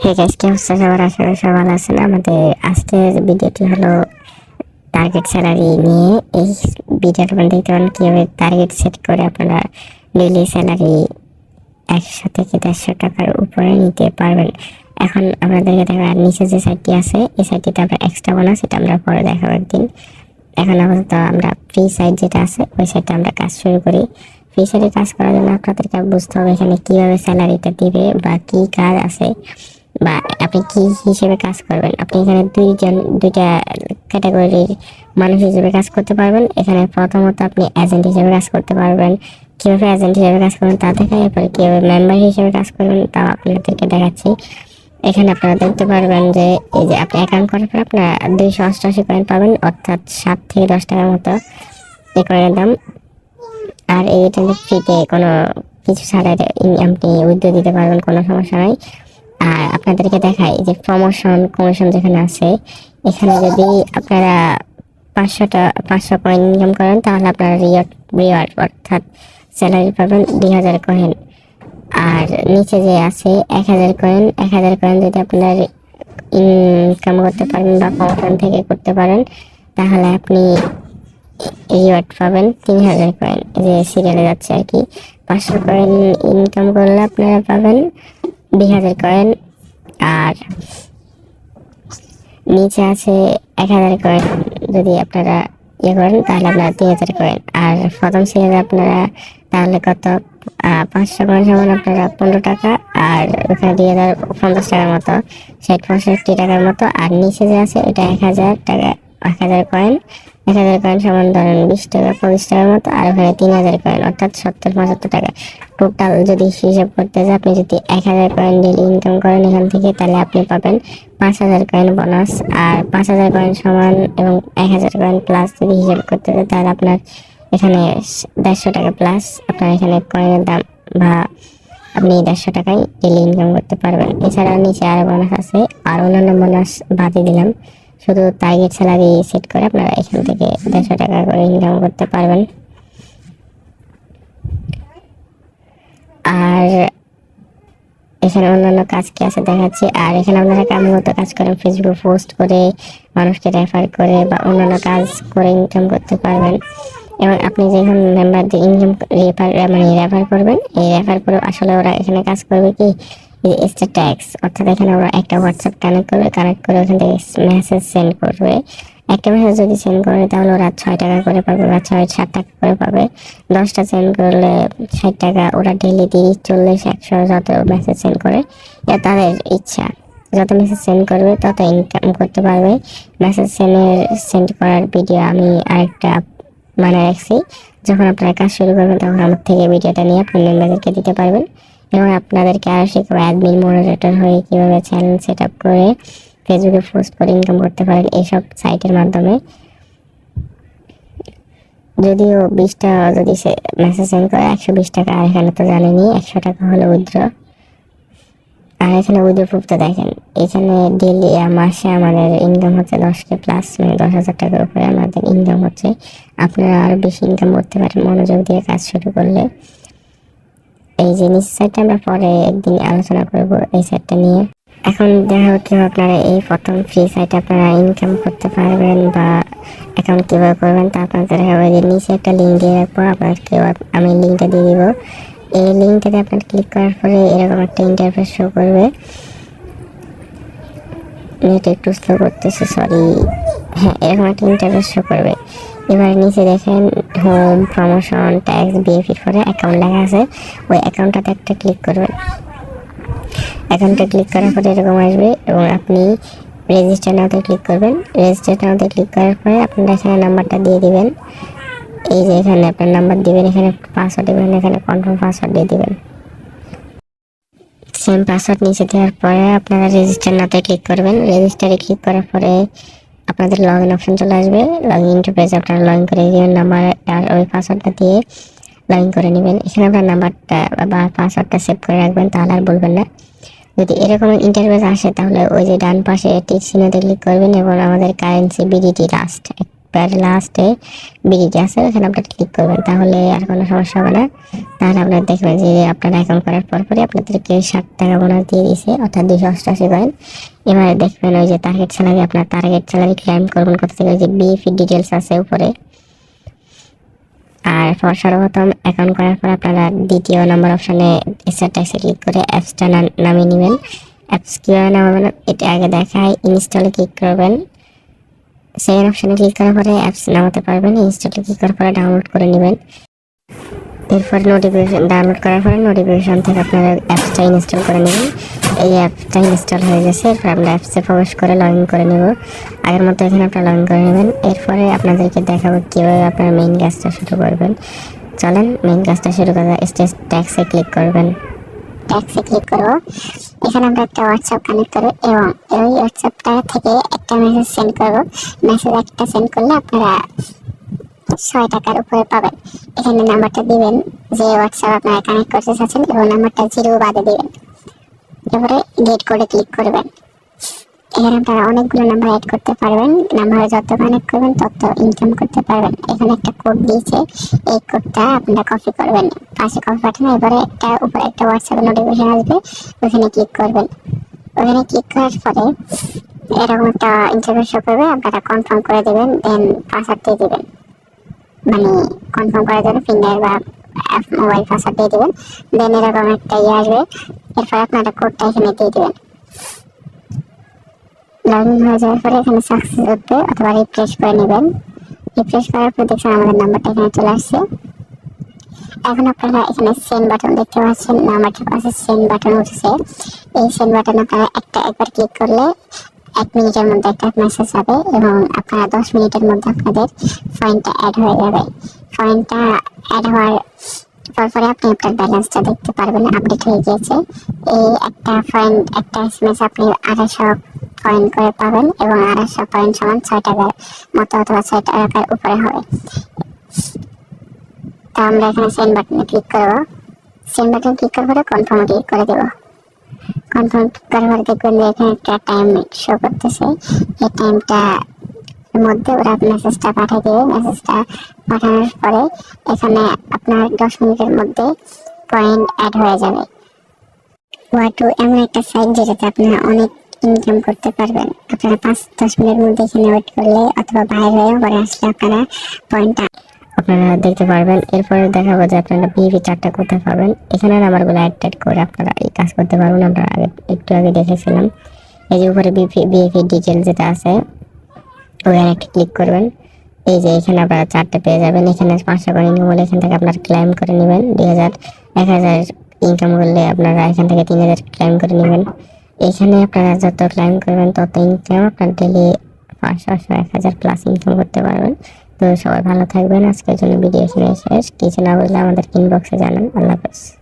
Hey guys, কি অবস্থা সবার? আশা করি সবাই ভালো আছেন। আমাদের আজকের ভিডিওটি হলো টার্গেট স্যালারি নিয়ে। এই ভিডিওটা দেখতে পারেন কিভাবে টার্গেট সেট করে আপনারা ডেইলি স্যালারি 100 থেকে 150 টাকার উপরে নিতে পারবেন। এখন আপনাদেরকে দেখার নিচে যে সাইটটি আছে, এই সাইটটিতে আমরা এক্সট্রা বোনাস, এটা আমরা পরে দেখাবো একদিন। এখন আপাতত আমরা ফ্রি সাইট যেটা আছে ওই সাইটে আমরা কাজ শুরু করি। ফ্রি সাইটে কাজ করার জন্য আপনাদেরকে বুঝতে হবে এখানে কিভাবে স্যালারিটা দিবে বা কি কাজ আছে বা আপনি কি হিসেবে কাজ করবেন। আপনি এখানে দুইটা ক্যাটাগরির মানুষ হিসেবে কাজ করতে পারবেন। এখানে প্রথমত আপনি এজেন্ট হিসেবে কাজ করতে পারবেন। কীভাবে এজেন্ট হিসেবে কাজ করবেন তা দেখাই, এরপরে কীভাবে মেম্বার হিসেবে কাজ করবেন তাও আপনাদেরকে দেখাচ্ছি। এখানে আপনারা দেখতে পারবেন যে এই যে আপনি অ্যাকাউন্ট করার পর আপনারা 288 কয়েন পাবেন, অর্থাৎ 7 থেকে 10 টাকার মতো এই কয়েনের দাম। আর এইটা ফ্রিতে কোনো কিছু ছাড়াই আপনি উইথড্র দিতে পারবেন, কোনো সমস্যা নাই। আর আপনাদেরকে দেখাই যে প্রমোশন কমিশন যেখানে আছে, এখানে যদি আপনারা 500 কয়েন ইনকাম করেন তাহলে আপনারা রিওয়ার্ড অর্থাৎ স্যালারি পাবেন 2000 কয়েন। আর নিচে যে আছে 1000 কয়েন, 1000 কয়েন যদি আপনার ইনকাম করতে পারেন বা প্রমোশন থেকে করতে পারেন তাহলে আপনি রিওয়ার্ড পাবেন 3000 কয়েন। যে সিরিয়ালে যাচ্ছে আর কি। 500 কয়েন ইনকাম করলে আপনারা পাবেন 2000 কয়েন। আর নিচে আছে 1000 কয়েন, যদি আপনারা করেন তাহলে আপনারা 3000 কয়েন। আর প্রথম সিরিয়ালে আপনারা তাহলে কত, 500 কয়েন সমান আপনারা 15 টাকা, আর ওখানে 2050 টাকার মতো, 60-65 টাকার মতো। আর নিচে যে আছে এটা 1000 টাকা, 1000 কয়েন, 1000 কয়েন সমান ধরেন 20 টাকা 25 টাকার মতো। আর ওখানে 3000 কয়েন অর্থাৎ 70-75 টাকা। টোটাল যদি হিসাব করতে যান, আপনি যদি 1000 কয়েন ডেলি ইনকাম করেন এখান থেকে তাহলে আপনি পাবেন 5000 কয়েন বোনাস। আর 5000 কয়েন সমান এবং 1000 কয়েন প্লাস যদি হিসাব করতে যান তাহলে আপনার এখানে 150 টাকা প্লাস আপনার এখানে কয়েনের দাম, বা আপনি 150 টাকায় ডেলি ইনকাম করতে পারবেন। এছাড়া নিচে আরও বোনাস আছে, আর অন্যান্য বোনাস বাদই দিলাম। শুধু টার্গেট স্যালারি সেট করে আপনারা এখান থেকে 150 টাকা করে ইনকাম করতে পারবেন। আর এখানে অন্যান্য কাজ কি আছে দেখাচ্ছি। আর এখানে আপনারা কামগত কাজ করেন, ফেসবুক পোস্ট করে, মানুষকে রেফার করে বা অন্যান্য কাজ করে ইনকাম করতে পারবেন। এবং আপনি যখন মেম্বারদের ইনকাম রেফার করবেন, এই রেফার করে আসলে ওরা এখানে কাজ করবে কি এক্সট্রা ট্যাক্স, অর্থাৎ এখানে ওরা একটা হোয়াটসঅ্যাপ কানেক্ট করে ওখান থেকে মেসেজ সেন্ড করবে। একটা মেসেজ যদি সেন্ড করে তাহলে ওরা 6 টাকা করে পাবে বা 6-7 টাকা করে পাবে। 10টা সেন্ড করলে 60 টাকা। ওরা ডেলি 30-40-100 যত মেসেজ সেন্ড করে, এটা তাদের ইচ্ছা, যত মেসেজ সেন্ড করবে তত ইনকাম করতে পারবে। মেসেজ সেন্ড করার ভিডিও আমি আরেকটা রাখছি। যখন আপনারা কাজ শুরু করবেন তখন আমার থেকে ভিডিওটা নিয়ে আপনি মেম্বারদেরকে দিতে পারবেন। এবং আপনাদেরকে আরও শিখবো অ্যাডমিন মডারেটর হয়ে কীভাবে চ্যানেল সেট আপ করে ফেসবুকে পোস্ট করে ইনকাম করতে পারেন এইসব সাইটের মাধ্যমে। যদিও 20টা যদি সে মেসেজ সেন্ড করে 120 টাকা, আর এখানে তো জানেনি 100 টাকা হলো উইথড্র। আর এখানে উইথড্র প্রুফটা দেখেন, এখানে ডেলি মাসে আমাদের ইনকাম হচ্ছে 10K প্লাস, 10,000 টাকার উপরে আমাদের ইনকাম হচ্ছে। আপনারা আরও বেশি ইনকাম করতে পারেন মনোযোগ দিয়ে কাজ শুরু করলে। এই জিনিস সাইটটা আমরা পরে একদিন আলোচনা করব এই সাইটটা নিয়ে। এখন দেখা হচ্ছে আপনারা এই প্রথম ফ্রি সাইটে আপনারা ইনকাম করতে পারবেন বা অ্যাকাউন্ট কীভাবে করবেন তা আপনাদের দেখাবো। যে নিচে একটা লিঙ্ক দিয়ে রাখবো, আপনাদেরকে আমি লিঙ্কটা দিয়ে দিব। এই লিঙ্কটাতে আপনার ক্লিক করার পরে এরকম একটা ইন্টারফেস শো করবে। নেট একটু স্লো করতেছে, সরি। হ্যাঁ, এরকম একটা ইন্টারফেস শো করবে। এবার নিচে দেখেন হোম, প্রমোশন, ট্যাক্স, বিএফির পরে অ্যাকাউন্ট লেখা আছে, ওই অ্যাকাউন্টটাতে একটা ক্লিক করবেন। অ্যাকাউন্টে ক্লিক করার পরে এরকম আসবে এবং আপনি রেজিস্টার নাওতে ক্লিক করবেন। রেজিস্টার নাওতে ক্লিক করার পরে আপনারা এখানে নাম্বারটা দিয়ে দিবেন। এই যে এখানে আপনার নাম্বার দিবেন, এখানে পাসওয়ার্ড দিবেন, এখানে কনফার্ম পাসওয়ার্ড দিয়ে দিবেন। সেম পাসওয়ার্ড নিচে দেওয়ার পরে আপনারা রেজিস্টার নাওতে ক্লিক করবেন। রেজিস্টারে ক্লিক করার পরে আপনাদের লগ ইন অপশন চলে আসবে। লগ ইন পেজে আপনারা লগ ইন করে দিবেন, নাম্বার আর ওই পাসওয়ার্ডটা দিয়ে লগ ইন করে নেবেন। এখানে আপনার নাম্বারটা বা পাসওয়ার্ডটা সেভ করে রাখবেন, তাহলে আর বলবেন না। যদি এরকম ইন্টারফেস আসে তাহলে ওই যে ডান পাশে টিক চিহ্নতে ক্লিক করবেন এবং আমাদের কারেন্সি বিডিটি লাস্ট একবার লাস্টে বিডিটি আছে ওখানে আপনারা ক্লিক করবেন, তাহলে আর কোনো সমস্যা হবে না। তাহলে আপনারা দেখবেন যে আপনারা অ্যাকাউন্ট করার পরই আপনাদেরকে 60 টাকা বোনাস দিয়ে দিয়েছে, অর্থাৎ 288 কয়েন। এবারে দেখবেন ওই যে টার্গেট স্যালারি, আপনার টার্গেট স্যালারি ক্লাইম করবেন কোথা থেকে, ওই যে বিএফি ডিটেলস আছে উপরে। আর সর্বপ্রথম অ্যাকাউন্ট করার পর আপনারা দ্বিতীয় নম্বর অপশানে স্টার্ট ট্যাক্সে ক্লিক করে অ্যাপসটা নামিয়ে নেবেন। অ্যাপস কীভাবে নামাবেন এটা আগে দেখায়। ইনস্টলে ক্লিক করবেন, সেকেন্ড অপশানে ক্লিক করার পরে অ্যাপস নামাতে পারবেন। ইনস্টলে ক্লিক করার পরে ডাউনলোড করে নেবেন। এরপর নোটিফিকেশন ডাউনলোড করার পরে নোটিফিকেশন থেকে আপনারা অ্যাপসটা ইনস্টল করে নেবেন। এই অ্যাপসটা ইনস্টল হয়ে গেছে, এরপর আমরা অ্যাপসে প্রবেশ করে লগ ইন করে নেব। আগের মতো এখানে আপনারা লগ ইন করে নেবেন। এরপরে আপনাদেরকে দেখাবো কীভাবে আপনারা মেইন কাজটা শুরু করবেন। চলেন মেইন কাজটা শুরু করা। স্টেজ ট্যাক্সে ক্লিক করবেন। ট্যাক্সে ক্লিক করবো, এখানে আমরা একটা হোয়াটসঅ্যাপ কানেক্ট করবো এবং এই হোয়াটসঅ্যাপটা থেকে একটা মেসেজ সেন্ড করবো। মেসেজ একটা সেন্ড করলে আপনারা 6 টাকার উপরে পাবেন। এখানে নাম্বারটা দিবেন যে হোয়াটসঅ্যাপ আপনারা কানেক্ট করতে চাচ্ছেন এবং নাম্বারটা 0 বাদে দিবেন। এরপরে গেট কোডে ক্লিক করবেন। এখানে আপনারা অনেকগুলো নাম্বার অ্যাড করতে পারবেন। নাম্বার যত কানেক্ট করবেন তত ইনকাম করতে পারবেন। এখানে একটা কোড দিয়েছে, এই কোডটা আপনারা কপি করবেন, পাশে কপি পাঠান। এবারে একটা উপরে একটা হোয়াটসঅ্যাপের নোটিফিকেশন আসবে, ওখানে ক্লিক করবেন। ওখানে ক্লিক করার পরে এরকম একটা ইন্টারফেস শো করবে, আপনারা কনফার্ম করে দেবেন, দেন পাসওয়ার্ড দিয়ে দেবেন। মানে কনফার্ম করার জন্য ফিঙ্গার বা মোবাইল পাসওয়ার্ড দিয়ে দেবেন। দেন এরকম একটা আসবে, এরপর আপনারা কোডটা এখানে দিয়ে দেবেন। লগ ইন হয়ে যাওয়ার পরে এখানে সাকসেস উঠবে, অথবা রিফ্রেশ করে নেবেন। রিফ্রেশ করার পর দেখছেন আমাদের নাম্বারটা এখানে চলে আসছে। এখন আপনারা এখানে সেন্ড বাটন দেখতে পাচ্ছেন, নাম্বারটার পাশে সেন্ড বাটন উঠেছে। এই সেন্ড বাটন আপনারা একবার ক্লিক করলে 1 মিনিটের মধ্যে একটা মেসেজ যাবে এবং আপনারা 10 মিনিটের মধ্যে আপনাদের পয়েন্টটা অ্যাড হয়ে যাবে। পয়েন্টটা অ্যাড হওয়ার পরে আপনি আপনার ব্যালেন্সটা দেখতে পারবেন, আপডেট হয়ে গিয়েছে। এই একটা পয়েন্ট, একটা এসএমএস আপনি 250 পয়েন্ট করে পাবেন এবং 250 পয়েন্ট সমান 6 টাকার মতো অথবা 6 টাকার উপরে হবে। তো আমরা এখানে সেন্ড বাটনে ক্লিক করবো। সেন্ড বাটনে ক্লিক করার পরে কনফার্মে ক্লিক করে দেবো। কনফার্ম করার পরে দেখবেন যে এখানে একটা টাইম শো করতেছে। এই টাইমটা মধ্যে ওরা মেসেজটা পাঠিয়ে দেবে। মেসেজটা পাঠানোর পরে এখানে আপনার 10 মিনিটের মধ্যে পয়েন্ট অ্যাড হয়ে যাবে। ওয়াটু এমন একটা সাইট যেটাতে আপনারা অনেক ইনকাম করতে পারবেন। আপনারা 5-10 মিনিটের মধ্যে এখানে ওয়েট করলে অথবা বাইরে হয়ে পরে আসলে আপনারা পয়েন্টটা আপনারা দেখতে পারবেন। এরপরে দেখাবো যে আপনারা বিএফি চার্টটা কোথায় পাবেন। এখানে নাম্বারগুলো অ্যাড করে আপনারা এই কাজ করতে পারবেন। আমরা একটু আগে দেখেছিলাম। এই যে উপরে বিএফি ডিটেল যেটা আছে ওখানে একটা ক্লিক করবেন। এই যে এখানে আপনারা চার্টটা পেয়ে যাবেন। এখানে 500 করে ইনকাম হলে এখান থেকে আপনারা ক্লেম করে নেবেন। 1000 ইনকাম করলে আপনারা এখান থেকে 3000 ক্লেম করে নেবেন। এখানে আপনারা যত ক্লেম করবেন তত ইনকাম আপনার ডেলি 500-1000 প্লাস ইনকাম করতে পারবেন। তো সবাই ভালো থাকবেন। আজকের জন্য ভিডিও এখানে শেষ। কিছু না বুঝলে আমাদের ইনবক্সে জানান। আল্লাহ হাফেজ।